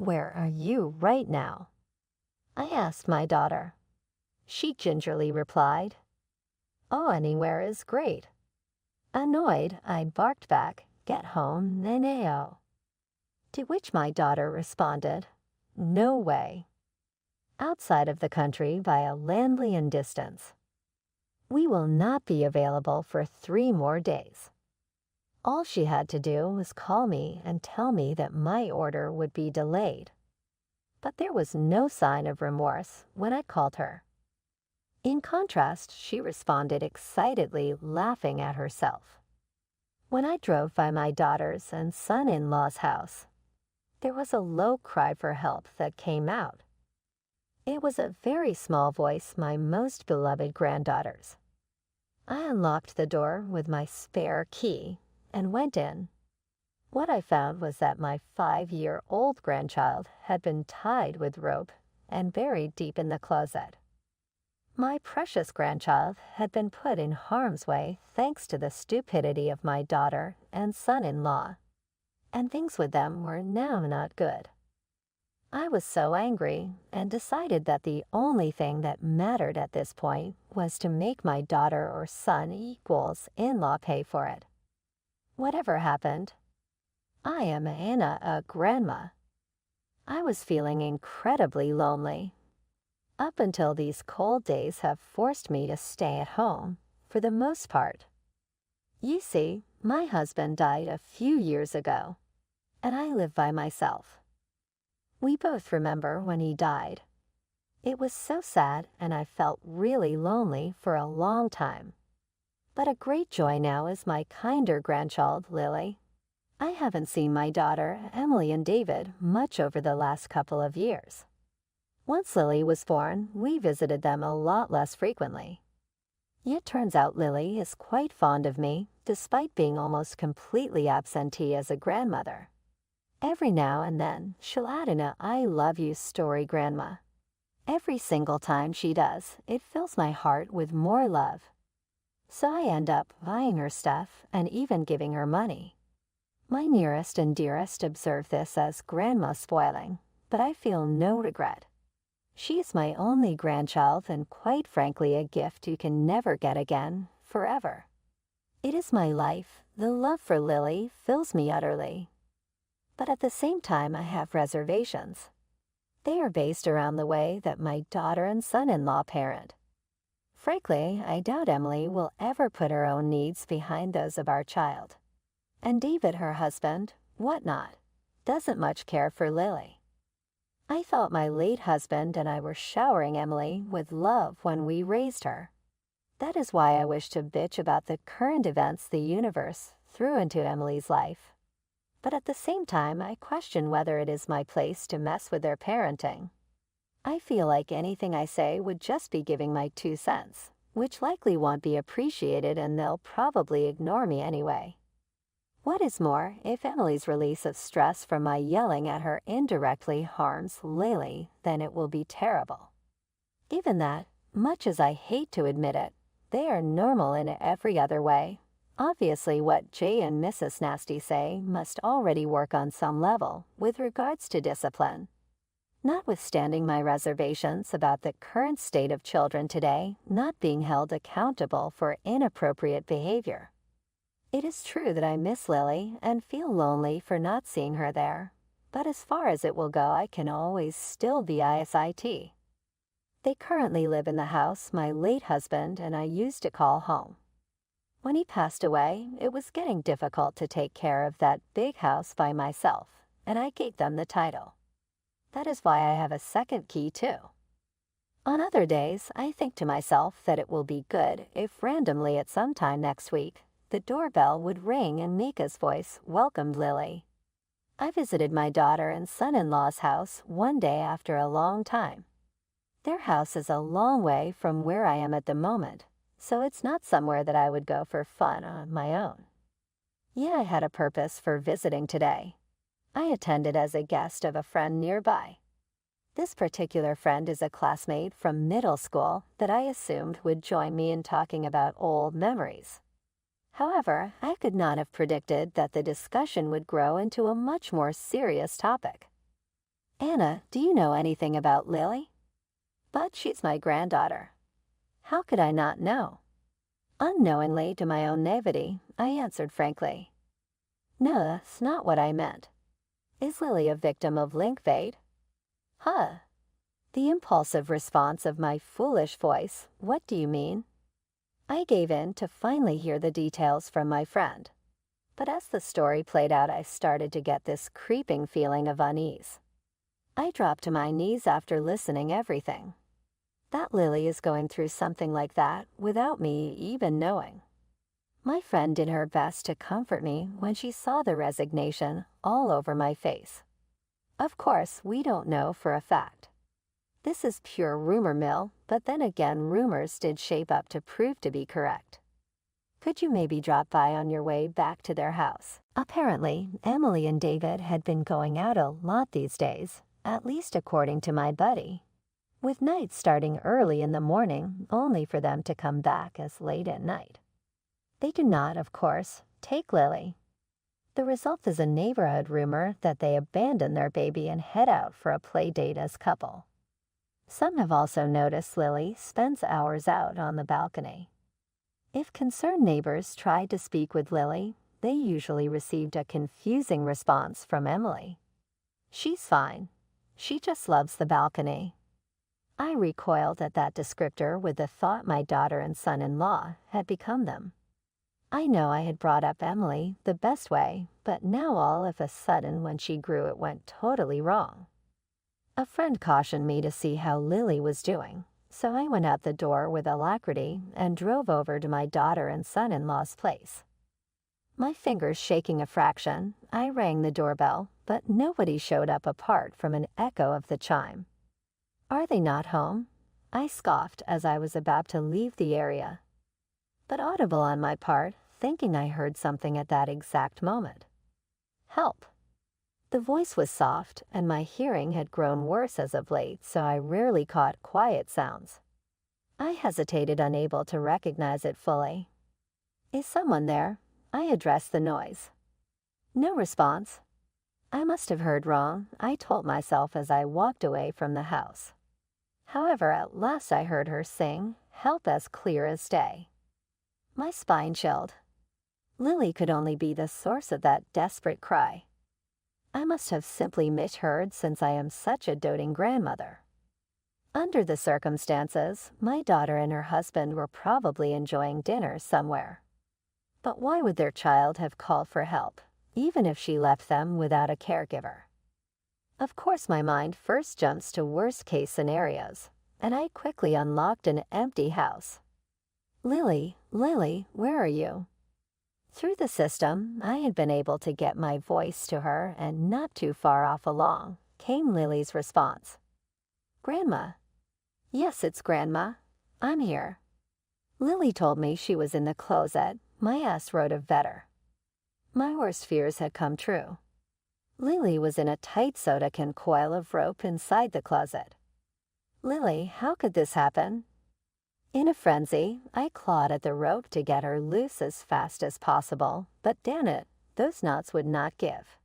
"Where are you right now?" I asked my daughter. She gingerly replied, "Oh, anywhere is great." Annoyed, I barked back, "Get home, neneo." To which my daughter responded, "No way." Outside of the country by a landly distance. We will not be available for 3 more days. All she had to do was call me and tell me that my order would be delayed. But there was no sign of remorse when I called her. In contrast, she responded excitedly, laughing at herself. When I drove by my daughter's and son-in-law's house, there was a low cry for help that came out. It was a very small voice, my most beloved granddaughter's. I unlocked the door with my spare key and went in. What I found was that my 5-year-old grandchild had been tied with rope and buried deep in the closet. My precious grandchild had been put in harm's way thanks to the stupidity of my daughter and son-in-law, and things with them were now not good. I was so angry and decided that the only thing that mattered at this point was to make my daughter or son equals in-law pay for it. Whatever happened, I am a grandma. I was feeling incredibly lonely. Up until these cold days have forced me to stay at home, for the most part. You see, my husband died a few years ago, and I live by myself. We both remember when he died. It was so sad, and I felt really lonely for a long time. But a great joy now is my kinder grandchild, Lily. I haven't seen my daughter, Emily, and David much over the last couple of years. Once Lily was born, we visited them a lot less frequently. It turns out Lily is quite fond of me, despite being almost completely absentee as a grandmother. Every now and then, she'll add in a "I love you" story, Grandma. Every single time she does, it fills my heart with more love. So I end up buying her stuff and even giving her money. My nearest and dearest observe this as grandma spoiling, but I feel no regret. She is my only grandchild and quite frankly a gift you can never get again, forever. It is my life. The love for Lily fills me utterly. But at the same time, I have reservations. They are based around the way that my daughter and son-in-law parent. Frankly, I doubt Emily will ever put her own needs behind those of our child. And David, her husband, whatnot, doesn't much care for Lily. I thought my late husband and I were showering Emily with love when we raised her. That is why I wish to bitch about the current events the universe threw into Emily's life. But at the same time, I question whether it is my place to mess with their parenting. I feel like anything I say would just be giving my 2 cents, which likely won't be appreciated and they'll probably ignore me anyway. What is more, if Emily's release of stress from my yelling at her indirectly harms Lily, then it will be terrible. Given that, much as I hate to admit it, they are normal in every other way. Obviously, what Jay and Mrs. Nasty say must already work on some level with regards to discipline. Notwithstanding my reservations about the current state of children today not being held accountable for inappropriate behavior. It is true that I miss Lily and feel lonely for not seeing her there, but as far as it will go, I can always still be ISIT. They currently live in the house my late husband and I used to call home. When he passed away, it was getting difficult to take care of that big house by myself, and I gave them the title. That is why I have a second key too. On other days, I think to myself that it will be good if randomly at some time next week, the doorbell would ring and Mika's voice welcomed Lily. I visited my daughter and son-in-law's house one day after a long time. Their house is a long way from where I am at the moment, so it's not somewhere that I would go for fun on my own. Yeah, I had a purpose for visiting today. I attended as a guest of a friend nearby. This particular friend is a classmate from middle school that I assumed would join me in talking about old memories. However, I could not have predicted that the discussion would grow into a much more serious topic. Nana, do you know anything about Lily? But she's my granddaughter. How could I not know? Unknowingly to my own naivety, I answered frankly. No, that's not what I meant. Is Lily a victim of link fade? Huh. The impulsive response of my foolish voice, what do you mean? I gave in to finally hear the details from my friend. But as the story played out, I started to get this creeping feeling of unease. I dropped to my knees after listening everything. That Lily is going through something like that without me even knowing. My friend did her best to comfort me when she saw the resignation all over my face. Of course, we don't know for a fact. This is pure rumor mill, but then again, rumors did shape up to prove to be correct. Could you maybe drop by on your way back to their house? Apparently, Emily and David had been going out a lot these days, at least according to my buddy, with nights starting early in the morning only for them to come back as late at night. They do not, of course, take Lily. The result is a neighborhood rumor that they abandon their baby and head out for a play date as couple. Some have also noticed Lily spends hours out on the balcony. If concerned neighbors tried to speak with Lily, they usually received a confusing response from Emily. She's fine. She just loves the balcony. I recoiled at that descriptor with the thought my daughter and son-in-law had become them. I know I had brought up Emily the best way, but now all of a sudden when she grew it went totally wrong. A friend cautioned me to see how Lily was doing, so I went out the door with alacrity and drove over to my daughter and son-in-law's place. My fingers shaking a fraction, I rang the doorbell, but nobody showed up apart from an echo of the chime. Are they not home? I scoffed as I was about to leave the area. But audible on my part, thinking I heard something at that exact moment. Help! The voice was soft, and my hearing had grown worse as of late, so I rarely caught quiet sounds. I hesitated, unable to recognize it fully. Is someone there? I addressed the noise. No response. I must have heard wrong, I told myself as I walked away from the house. However, at last I heard her sing, "Help," as clear as day. My spine chilled. Lily could only be the source of that desperate cry. I must have simply misheard since I am such a doting grandmother. Under the circumstances, my daughter and her husband were probably enjoying dinner somewhere. But why would their child have called for help, even if she left them without a caregiver? Of course, my mind first jumps to worst-case scenarios, and I quickly unlocked an empty house. Lily, where are you? Through the system, I had been able to get my voice to her, and not too far off along came Lily's response. Grandma. Yes, it's Grandma. I'm here. Lily told me she was in the closet. My ass wrote a vetter. My worst fears had come true. Lily was in a tight soda can coil of rope inside the closet. Lily, how could this happen? In a frenzy, I clawed at the rope to get her loose as fast as possible, but damn it, those knots would not give.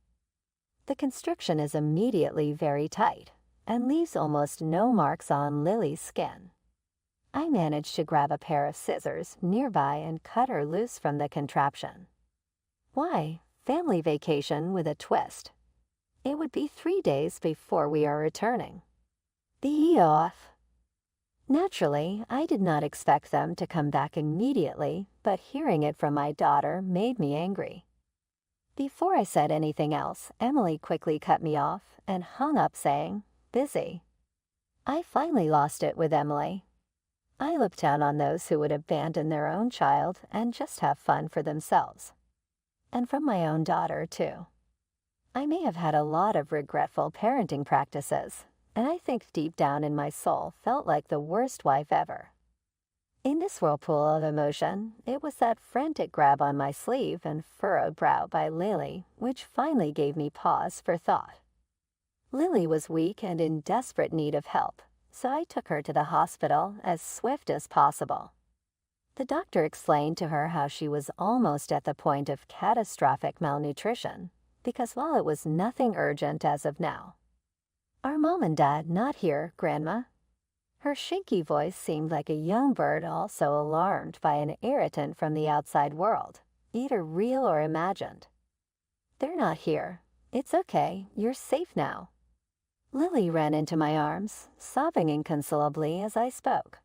The constriction is immediately very tight and leaves almost no marks on Lily's skin. I managed to grab a pair of scissors nearby and cut her loose from the contraption. Why, family vacation with a twist. It would be 3 days before we are returning. The off. Naturally, I did not expect them to come back immediately, but hearing it from my daughter made me angry. Before I said anything else, Emily quickly cut me off and hung up saying, busy. I finally lost it with Emily. I looked down on those who would abandon their own child and just have fun for themselves. And from my own daughter, too. I may have had a lot of regretful parenting practices, and I think deep down in my soul felt like the worst wife ever. In this whirlpool of emotion, it was that frantic grab on my sleeve and furrowed brow by Lily which finally gave me pause for thought. Lily was weak and in desperate need of help, so I took her to the hospital as swift as possible. The doctor explained to her how she was almost at the point of catastrophic malnutrition, because while it was nothing urgent as of now, our Mom and Dad not here, Grandma." Her shaky voice seemed like a young bird also alarmed by an irritant from the outside world, either real or imagined. "They're not here. It's okay, you're safe now." Lily ran into my arms, sobbing inconsolably as I spoke.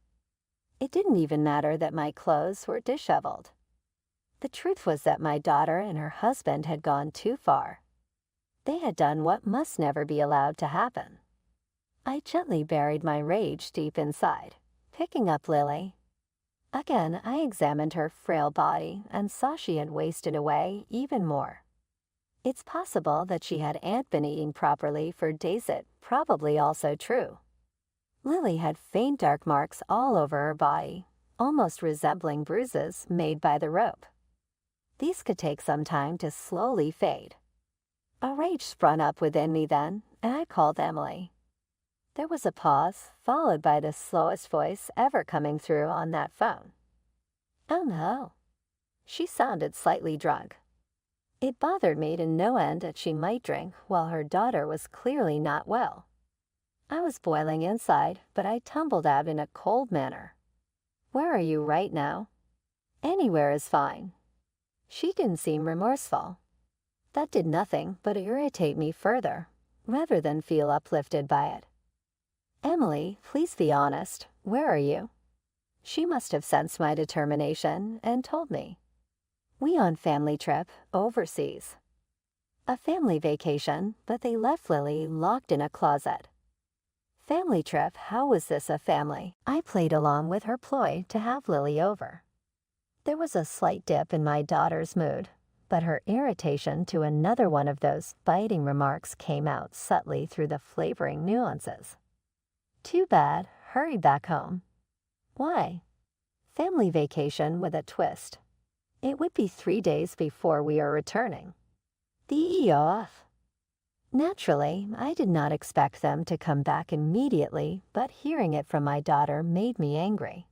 It didn't even matter that my clothes were disheveled. The truth was that my daughter and her husband had gone too far. They had done what must never be allowed to happen. I gently buried my rage deep inside, picking up Lily. Again, I examined her frail body and saw she had wasted away even more. It's possible that she hadn't been eating properly for days. It probably also true. Lily had faint dark marks all over her body, almost resembling bruises made by the rope. These could take some time to slowly fade. A rage sprung up within me then, and I called Emily. There was a pause, followed by the slowest voice ever coming through on that phone. "Oh no." She sounded slightly drunk. It bothered me to no end that she might drink while her daughter was clearly not well. I was boiling inside, but I tumbled out in a cold manner. "Where are you right now?" "Anywhere is fine." She didn't seem remorseful. That did nothing but irritate me further, rather than feel uplifted by it. "Emily, please be honest. Where are you?" She must have sensed my determination and told me. "We on family trip, overseas." A family vacation, but they left Lily locked in a closet. Family trip, how was this a family? I played along with her ploy to have Lily over. There was a slight dip in my daughter's mood, but her irritation to another one of those biting remarks came out subtly through the flavoring nuances. "Too bad. Hurry back home." "Why?" "Family vacation with a twist. It would be 3 days before we are returning." "The off." Naturally, I did not expect them to come back immediately, but hearing it from my daughter made me angry.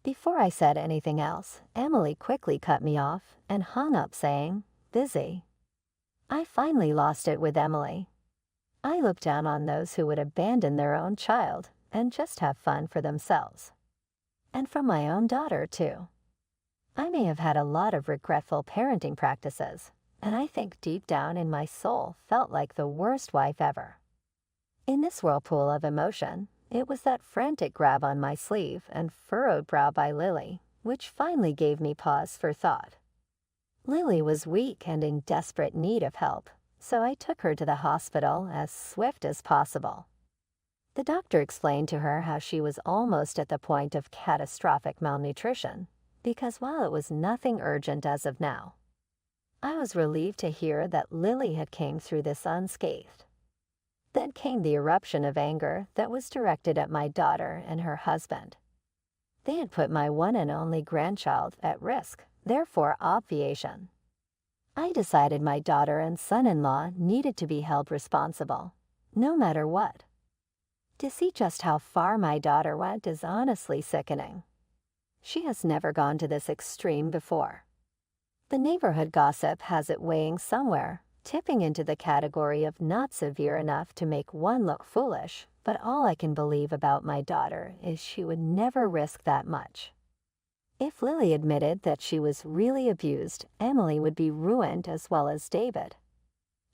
Before I said anything else, Emily quickly cut me off and hung up saying, "Busy." I finally lost it with Emily. I looked down on those who would abandon their own child and just have fun for themselves. And from my own daughter, too. I may have had a lot of regretful parenting practices, and I think deep down in my soul felt like the worst wife ever. In this whirlpool of emotion, it was that frantic grab on my sleeve and furrowed brow by Lily, which finally gave me pause for thought. Lily was weak and in desperate need of help, so I took her to the hospital as swift as possible. The doctor explained to her how she was almost at the point of catastrophic malnutrition, because while it was nothing urgent as of now, I was relieved to hear that Lily had came through this unscathed. Then came the eruption of anger that was directed at my daughter and her husband. They had put my one and only grandchild at risk, therefore obviation. I decided my daughter and son-in-law needed to be held responsible, no matter what. To see just how far my daughter went is honestly sickening. She has never gone to this extreme before. The neighborhood gossip has it weighing somewhere, tipping into the category of not severe enough to make one look foolish, but all I can believe about my daughter is she would never risk that much. If Lily admitted that she was really abused, Emily would be ruined as well as David.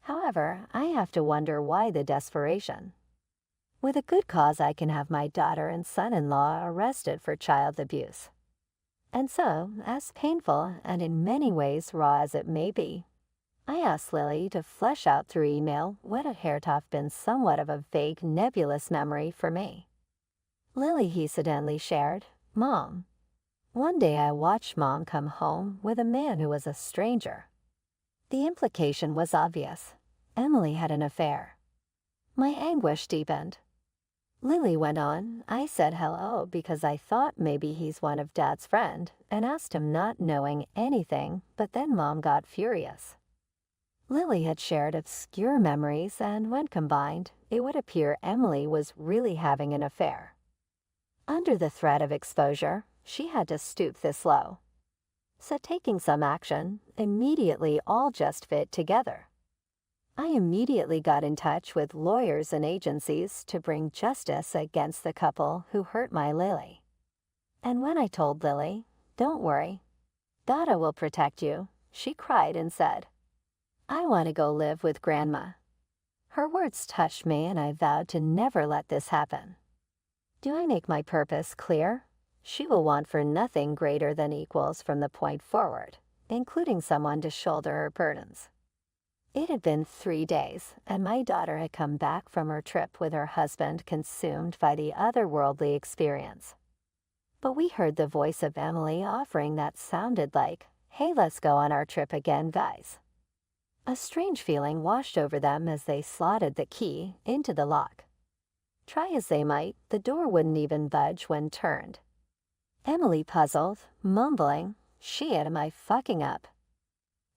However, I have to wonder why the desperation. With a good cause, I can have my daughter and son-in-law arrested for child abuse. And so, as painful and in many ways raw as it may be, I asked Lily to flesh out through email what had been somewhat of a vague, nebulous memory for me. Lily hesitantly shared, "Mom, one day I watched Mom come home with a man who was a stranger." The implication was obvious. Emily had an affair. My anguish deepened. Lily went on, "I said hello because I thought maybe he's one of Dad's friend and asked him not knowing anything, but then Mom got furious." Lily had shared obscure memories, and when combined, it would appear Emily was really having an affair. Under the threat of exposure, she had to stoop this low. So taking some action, immediately all just fit together. I immediately got in touch with lawyers and agencies to bring justice against the couple who hurt my Lily. And when I told Lily, "Don't worry, Dada will protect you," she cried and said, "I want to go live with Grandma." Her words touched me, and I vowed to never let this happen. Do I make my purpose clear? She will want for nothing greater than equals from the point forward, including someone to shoulder her burdens. It had been 3 days, and my daughter had come back from her trip with her husband consumed by the otherworldly experience. But we heard the voice of Emily offering that sounded like, "Hey, let's go on our trip again, guys." A strange feeling washed over them as they slotted the key into the lock. Try as they might, the door wouldn't even budge when turned. Emily puzzled, mumbling, "Shit, am I fucking up?"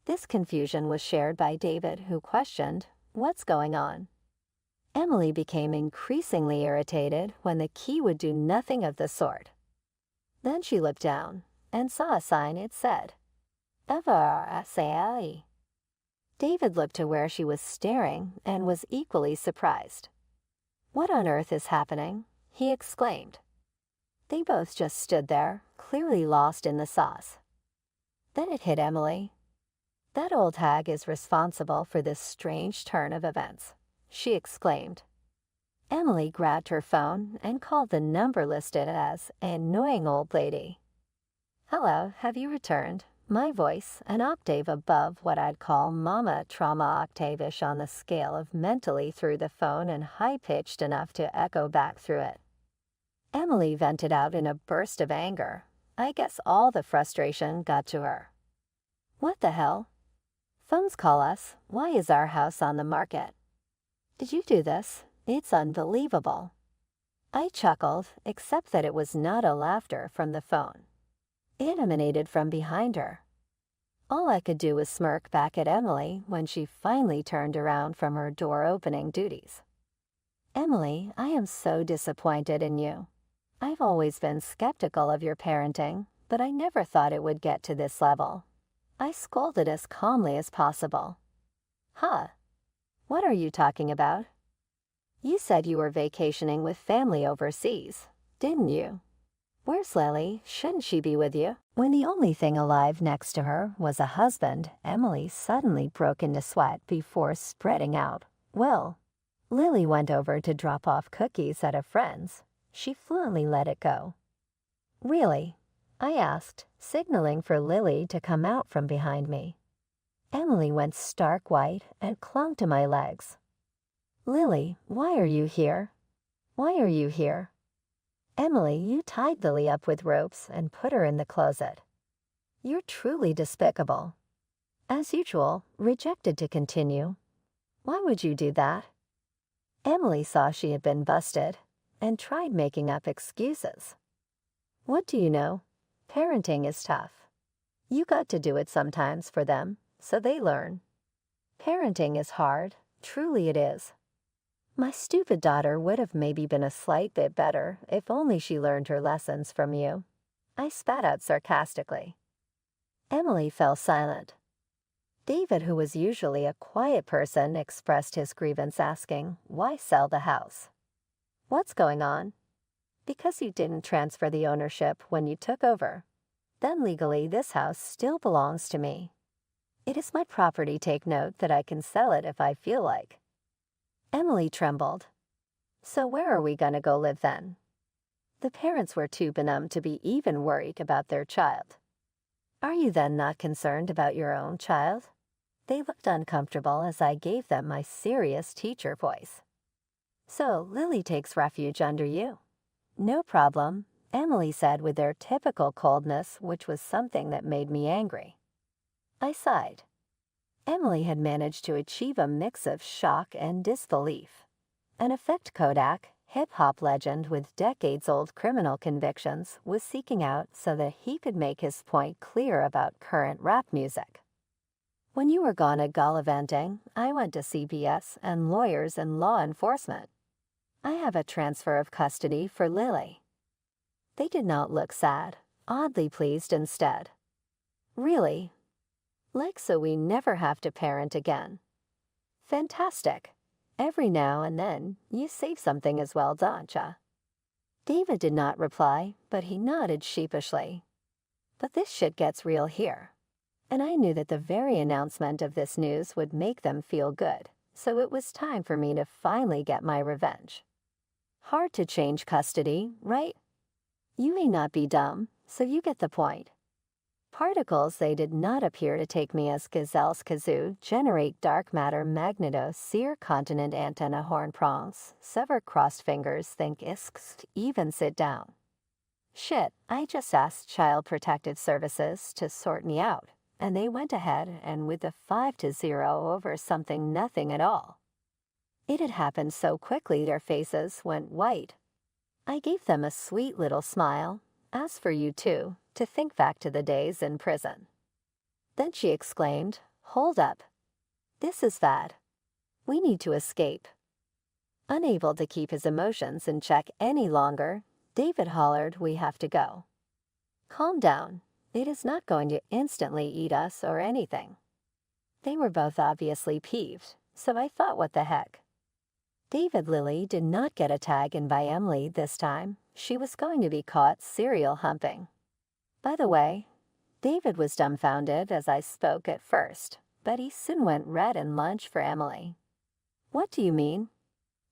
This confusion was shared by David, who questioned, "What's going on?" Emily became increasingly irritated when the key would do nothing of the sort. Then she looked down and saw a sign. It said, "Eversai." David looked to where she was staring and was equally surprised. "What on earth is happening?" he exclaimed. They both just stood there, clearly lost in the sauce. Then it hit Emily. "That old hag is responsible for this strange turn of events," she exclaimed. Emily grabbed her phone and called the number listed as "annoying old lady." "Hello, have you returned?" My voice, an octave above what I'd call mama trauma octave-ish on the scale of mentally through the phone and high-pitched enough to echo back through it. Emily vented out in a burst of anger. I guess all the frustration got to her. "What the hell? Phones call us. Why is our house on the market? Did you do this? It's unbelievable." I chuckled, except that it was not a laughter from the phone. It emanated from behind her. All I could do was smirk back at Emily when she finally turned around from her door-opening duties. "Emily, I am so disappointed in you. I've always been skeptical of your parenting, but I never thought it would get to this level." I scolded as calmly as possible. "Huh? What are you talking about? You said you were vacationing with family overseas, didn't you? Where's Lily? Shouldn't she be with you?" When the only thing alive next to her was a husband, Emily suddenly broke into sweat before spreading out. "Well, Lily went over to drop off cookies at a friend's." She fluently let it go. "Really?" I asked, signaling for Lily to come out from behind me. Emily went stark white and clung to my legs. "Lily, why are you here? Why are you here? Emily, you tied Lily up with ropes and put her in the closet. You're truly despicable." As usual, rejected to continue. "Why would you do that?" Emily saw she had been busted and tried making up excuses. "What do you know? Parenting is tough. You got to do it sometimes for them, so they learn. Parenting is hard, truly it is. My stupid daughter would have maybe been a slight bit better if only she learned her lessons from you." I spat out sarcastically. Emily fell silent. David, who was usually a quiet person, expressed his grievance asking, "Why sell the house?" "What's going on?" "Because you didn't transfer the ownership when you took over. Then legally this house still belongs to me. It is my property. Take note that I can sell it if I feel like." Emily trembled. "So where are we gonna go live then?" The parents were too benumbed to be even worried about their child. "Are you then not concerned about your own child?" They looked uncomfortable as I gave them my serious teacher voice. "So Lily takes refuge under you." "No problem," Emily said with their typical coldness, which was something that made me angry. I sighed. Emily had managed to achieve a mix of shock and disbelief. An effect Kodak, hip-hop legend with decades-old criminal convictions, was seeking out so that he could make his point clear about current rap music. "When you were gone at gallivanting, I went to CPS and lawyers and law enforcement. I have a transfer of custody for Lily." They did not look sad, oddly pleased instead. "Really? Like so we never have to parent again." Fantastic. Every now and then, you save something as well, don't ya? David did not reply, but he nodded sheepishly. But this shit gets real here. And I knew that the very announcement of this news would make them feel good, so it was time for me to finally get my revenge. Hard to change custody, right? You may not be dumb, so you get the point. Particles they did not appear to take me as gazelle's kazoo generate dark matter magneto sear continent antenna horn prongs, sever crossed fingers think isks even sit down. Shit, I just asked Child Protective Services to sort me out, and they went ahead and with a 5-0 over something nothing at all. It had happened so quickly their faces went white. I gave them a sweet little smile, as for you too, to think back to the days in prison. Then she exclaimed, "Hold up. This is bad. We need to escape." Unable to keep his emotions in check any longer, David hollered, "We have to go." "Calm down. It is not going to instantly eat us or anything." They were both obviously peeved, so I thought, what the heck. David Lily did not get a tag in by Emily this time. She was going to be caught serial humping. By the way, David was dumbfounded as I spoke at first, but he soon went red and lunged for Emily. "What do you mean?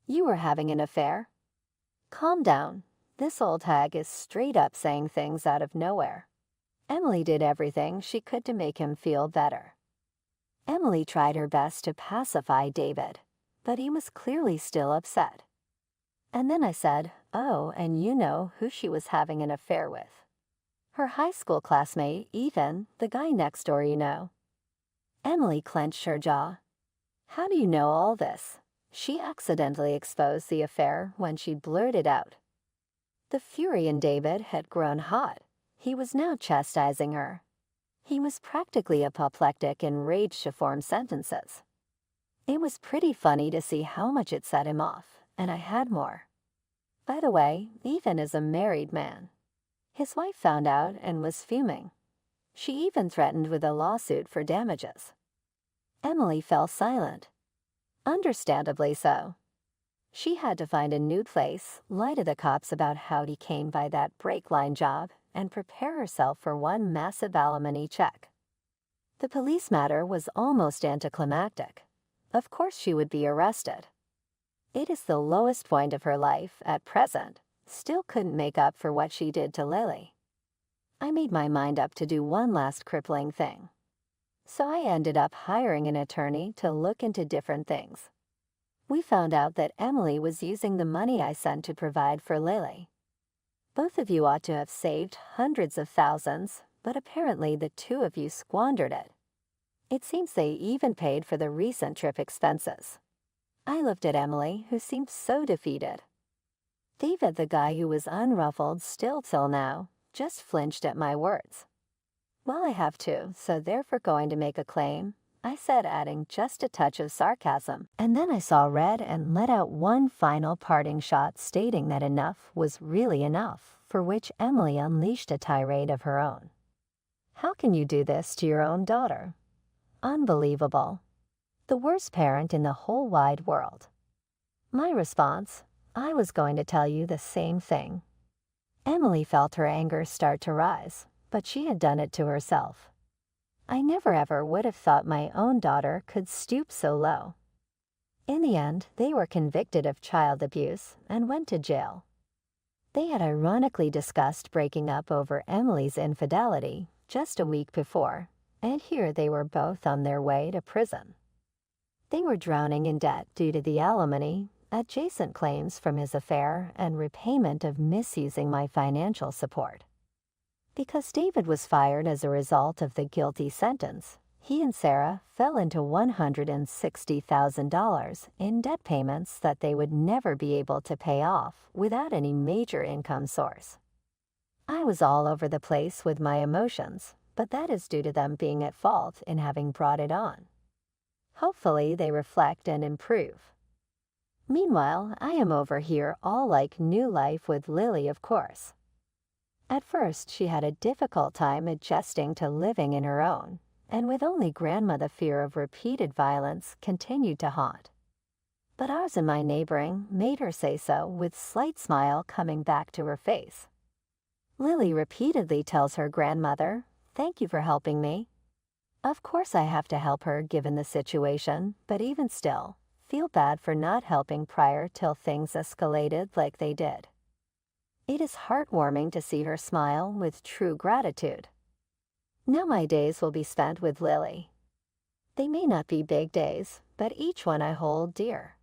You were having an affair?" "Calm down. This old hag is straight up saying things out of nowhere." Emily did everything she could to make him feel better. Emily tried her best to pacify David, but he was clearly still upset. And then I said, "Oh, and you know who she was having an affair with. Her high school classmate, Ethan, the guy next door, you know." Emily clenched her jaw. "How do you know all this?" She accidentally exposed the affair when she blurted out. The fury in David had grown hot. He was now chastising her. He was practically apoplectic and raged to form sentences. It was pretty funny to see how much it set him off, and I had more. By the way, Ethan is a married man. His wife found out and was fuming. She even threatened with a lawsuit for damages. Emily fell silent. Understandably so. She had to find a new place, lie to the cops about how he came by that brake line job, and prepare herself for one massive alimony check. The police matter was almost anticlimactic. Of course she would be arrested. It is the lowest point of her life at present, still couldn't make up for what she did to Lily. I made my mind up to do one last crippling thing. So I ended up hiring an attorney to look into different things. We found out that Emily was using the money I sent to provide for Lily. Both of you ought to have saved hundreds of thousands, but apparently the two of you squandered it. It seems they even paid for the recent trip expenses. I looked at Emily, who seemed so defeated. David, the guy who was unruffled still till now, just flinched at my words. "Well, I have to, so therefore going to make a claim," I said, adding just a touch of sarcasm, and then I saw red and let out one final parting shot stating that enough was really enough, for which Emily unleashed a tirade of her own. "How can you do this to your own daughter? Unbelievable. The worst parent in the whole wide world." My response, "I was going to tell you the same thing." Emily felt her anger start to rise, but she had done it to herself. I never ever would have thought my own daughter could stoop so low. In the end, they were convicted of child abuse and went to jail. They had ironically discussed breaking up over Emily's infidelity just a week before, and here they were both on their way to prison. They were drowning in debt due to the alimony, adjacent claims from his affair, and repayment of misusing my financial support. Because David was fired as a result of the guilty sentence, he and Sarah fell into $160,000 in debt payments that they would never be able to pay off without any major income source. I was all over the place with my emotions, but that is due to them being at fault in having brought it on. Hopefully they reflect and improve. Meanwhile, I am over here all like new life with Lily, of course. At first, she had a difficult time adjusting to living in her own, and with only Grandma the fear of repeated violence continued to haunt. But ours and my neighboring made her say so with slight smile coming back to her face. Lily repeatedly tells her grandmother, "Thank you for helping me." Of course I have to help her given the situation, but even still, feel bad for not helping prior till things escalated like they did. It is heartwarming to see her smile with true gratitude. Now my days will be spent with Lily. They may not be big days, but each one I hold dear.